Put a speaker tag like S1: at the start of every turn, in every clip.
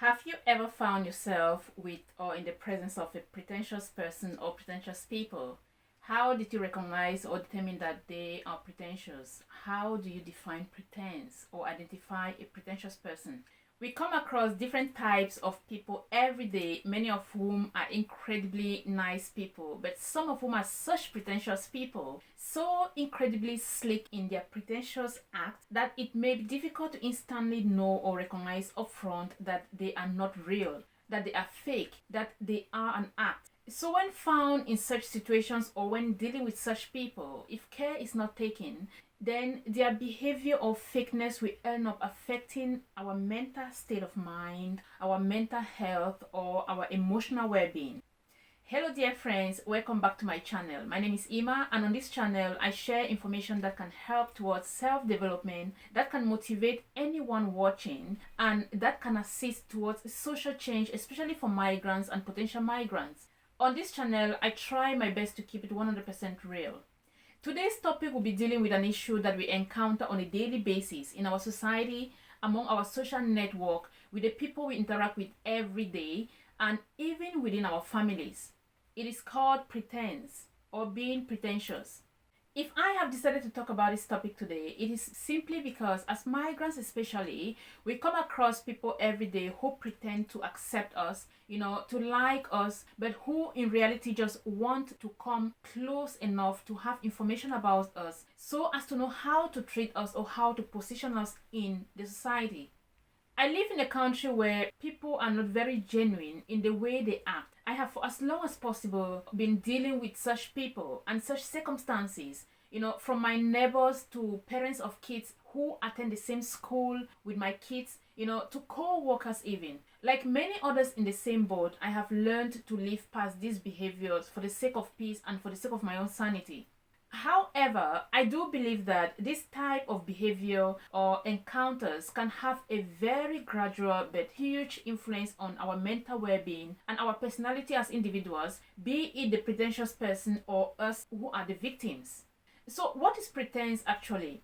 S1: Have you ever found yourself with or in the presence of a pretentious person or pretentious people? How did you recognize or determine that they are pretentious? How do you define pretense or identify a pretentious person? We come across different types of people every day, many of whom are incredibly nice people, but some of whom are such pretentious people, so incredibly slick in their pretentious act that it may be difficult to instantly know or recognize upfront that they are not real, that they are fake, that they are an act. So when found in such situations or when dealing with such people, if care is not taken, then their behavior or fakeness will end up affecting our mental state of mind, our mental health, or our emotional well-being. Hello dear friends, welcome back to my channel. My name is Ima, and on this channel I share information that can help towards self-development, that can motivate anyone watching, and that can assist towards social change, especially for migrants and potential migrants. On this channel, I try my best to keep it 100% real. Today's topic will be dealing with an issue that we encounter on a daily basis in our society, among our social network, with the people we interact with every day, and even within our families. It is called pretense or being pretentious. If I have decided to talk about this topic today, it is simply because as migrants especially, we come across people every day who pretend to accept us, to like us, but who in reality just want to come close enough to have information about us so as to know how to treat us or how to position us in the society. I live in a country where people are not very genuine in the way they act. I have for as long as possible been dealing with such people and such circumstances, from my neighbors to parents of kids who attend the same school with my kids, to co-workers even. Like many others in the same boat, I have learned to live past these behaviors for the sake of peace and for the sake of my own sanity. However, I do believe that this type of behavior or encounters can have a very gradual but huge influence on our mental well-being and our personality as individuals, be it the pretentious person or us who are the victims. So what is pretense actually?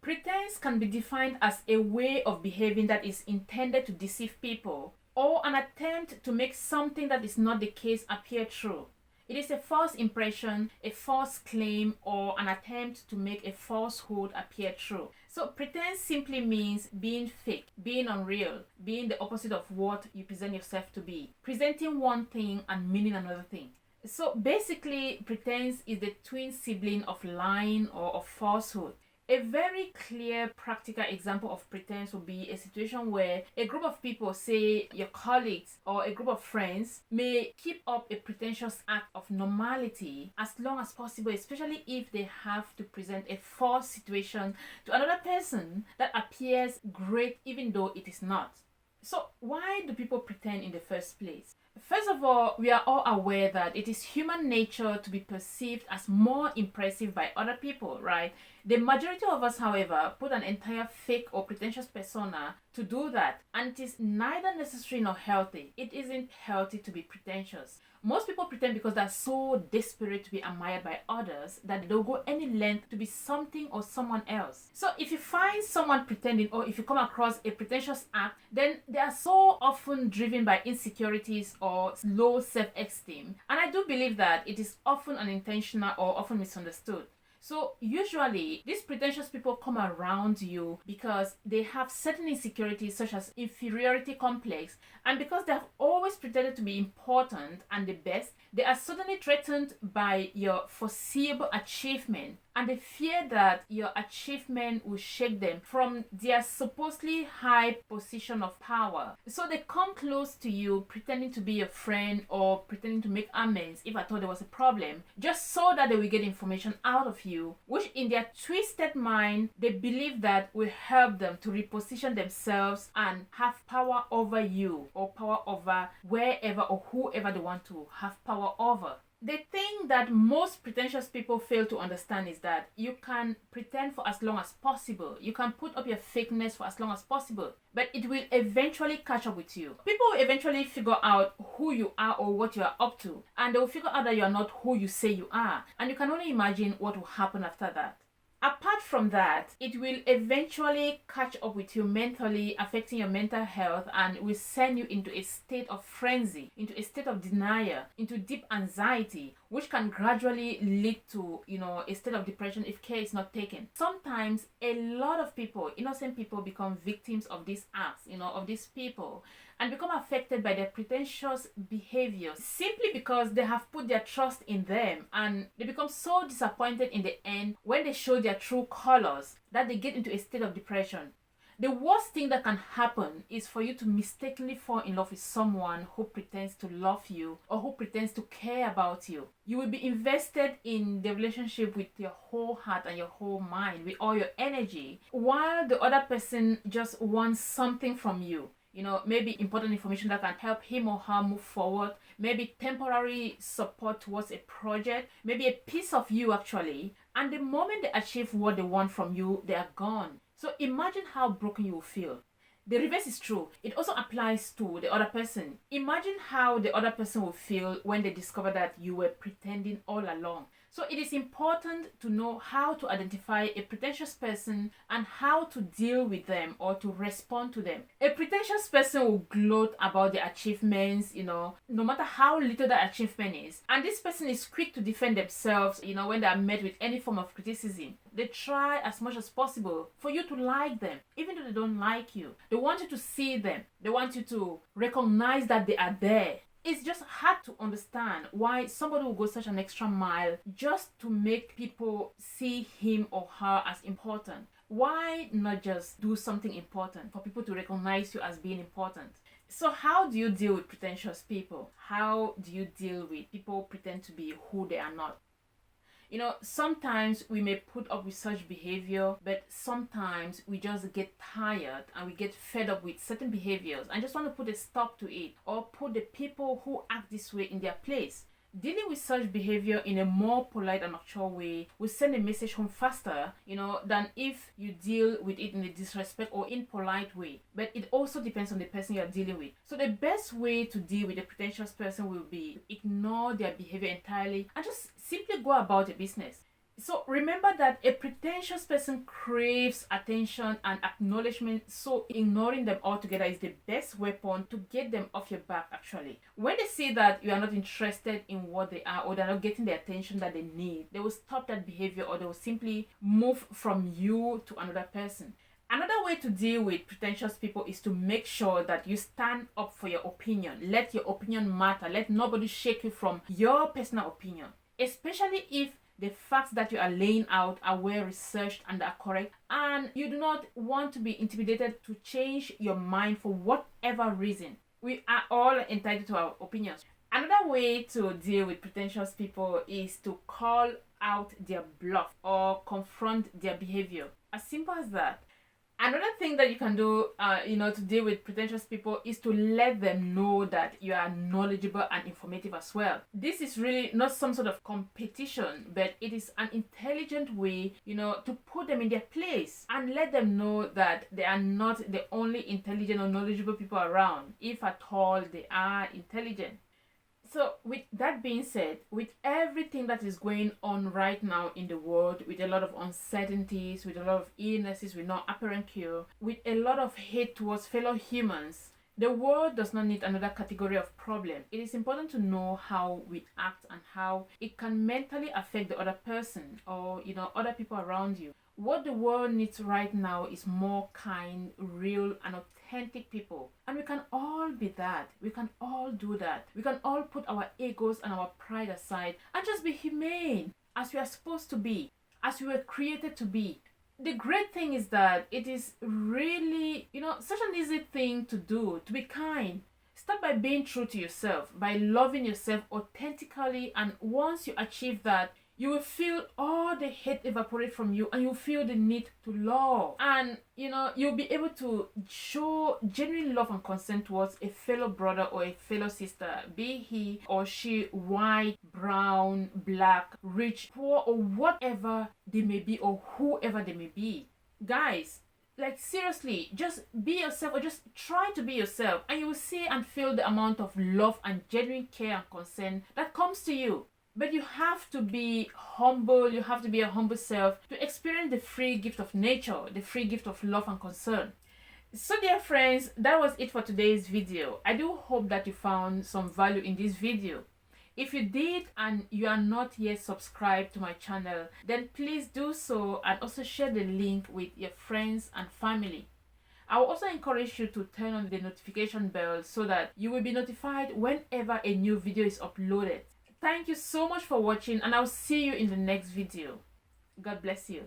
S1: Pretense can be defined as a way of behaving that is intended to deceive people or an attempt to make something that is not the case appear true. It is a false impression, a false claim, or an attempt to make a falsehood appear true. So pretense simply means being fake, being unreal, being the opposite of what you present yourself to be, presenting one thing and meaning another thing. So basically, pretense is the twin sibling of lying or of falsehood. A very clear practical example of pretense would be a situation where a group of people, say your colleagues or a group of friends, may keep up a pretentious act of normality as long as possible, especially if they have to present a false situation to another person that appears great even though it is not. So why do people pretend in the first place? First of all, we are all aware that it is human nature to be perceived as more impressive by other people, right? The majority of us, however, put an entire fake or pretentious persona to do that, and it is neither necessary nor healthy. It isn't healthy to be pretentious. Most people pretend because they're so desperate to be admired by others that they'll go any length to be something or someone else. So if you find someone pretending or if you come across a pretentious act, then they are so often driven by insecurities or low self-esteem. And I do believe that it is often unintentional or often misunderstood. So usually these pretentious people come around you because they have certain insecurities such as inferiority complex, and because they have always pretended to be important and the best, they are suddenly threatened by your foreseeable achievement, and they fear that your achievement will shake them from their supposedly high position of power. So they come close to you pretending to be your friend or pretending to make amends if at all there was a problem, just so that they will get information out of you, which in their twisted mind, they believe that will help them to reposition themselves and have power over you or power over wherever or whoever they want to have power over. The thing that most pretentious people fail to understand is that you can pretend for as long as possible. You can put up your fakeness for as long as possible, but it will eventually catch up with you. People will eventually figure out who you are or what you are up to, and they will figure out that you are not who you say you are, and you can only imagine what will happen after that. Apart from that, it will eventually catch up with you mentally, affecting your mental health, and will send you into a state of frenzy, into a state of denial, into deep anxiety, which can gradually lead to, a state of depression if care is not taken. Sometimes a lot of people, innocent people, become victims of these acts, of these people, and become affected by their pretentious behavior simply because they have put their trust in them, and they become so disappointed in the end when they show their true colors that they get into a state of depression. The worst thing that can happen is for you to mistakenly fall in love with someone who pretends to love you or who pretends to care about you. You will be invested in the relationship with your whole heart and your whole mind, with all your energy, while the other person just wants something from you. Maybe important information that can help him or her move forward, maybe temporary support towards a project, maybe a piece of you actually. And the moment they achieve what they want from you, they are gone. So imagine how broken you will feel. The reverse is true. It also applies to the other person. Imagine how the other person will feel when they discover that you were pretending all along. So it is important to know how to identify a pretentious person and how to deal with them or to respond to them. A pretentious person will gloat about their achievements, no matter how little that achievement is. And this person is quick to defend themselves, when they are met with any form of criticism. They try as much as possible for you to like them, even though they don't like you. They want you to see them. They want you to recognize that they are there. It's just hard to understand why somebody will go such an extra mile just to make people see him or her as important. Why not just do something important for people to recognize you as being important? So how do you deal with pretentious people? How do you deal with people who pretend to be who they are not? Sometimes we may put up with such behavior, but sometimes we just get tired and we get fed up with certain behaviors and just want to put a stop to it, or put the people who act this way in their place. Dealing with such behavior in a more polite and mature way will send a message home faster, than if you deal with it in a disrespect or impolite way. But it also depends on the person you're dealing with. So the best way to deal with a pretentious person will be to ignore their behavior entirely and just simply go about your business. So remember that a pretentious person craves attention and acknowledgement, so ignoring them altogether is the best weapon to get them off your back actually. When they see that you are not interested in what they are, or they're not getting the attention that they need, they will stop that behavior, or they will simply move from you to another person. Another way to deal with pretentious people is to make sure that you stand up for your opinion. Let your opinion matter. Let nobody shake you from your personal opinion, especially if the facts that you are laying out are well researched and are correct, and you do not want to be intimidated to change your mind for whatever reason. We are all entitled to our opinions. Another way to deal with pretentious people is to call out their bluff or confront their behavior. As simple as that. Another thing that you can do, to deal with pretentious people is to let them know that you are knowledgeable and informative as well. This is really not some sort of competition, but it is an intelligent way, to put them in their place and let them know that they are not the only intelligent or knowledgeable people around, if at all they are intelligent. So with that being said, with everything that is going on right now in the world, with a lot of uncertainties, with a lot of illnesses with no apparent cure, with a lot of hate towards fellow humans, the world does not need another category of problem. It is important to know how we act and how it can mentally affect the other person or, other people around you. What the world needs right now is more kind, real, and authentic people. And we can all be that. We can all do that. We can all put our egos and our pride aside and just be humane as we are supposed to be, as we were created to be. The great thing is that it is really, such an easy thing to do, to be kind. Start by being true to yourself, by loving yourself authentically, and once you achieve that, you will feel all the hate evaporate from you, and you'll feel the need to love. And, you'll be able to show genuine love and concern towards a fellow brother or a fellow sister, be he or she white, brown, black, rich, poor, or whatever they may be, or whoever they may be. Guys, seriously, just be yourself, or just try to be yourself, and you will see and feel the amount of love and genuine care and concern that comes to you. But you have to be humble, you have to be a humble self to experience the free gift of nature, the free gift of love and concern. So dear friends, that was it for today's video. I do hope that you found some value in this video. If you did and you are not yet subscribed to my channel, then please do so and also share the link with your friends and family. I will also encourage you to turn on the notification bell so that you will be notified whenever a new video is uploaded. Thank you so much for watching, and I'll see you in the next video. God bless you.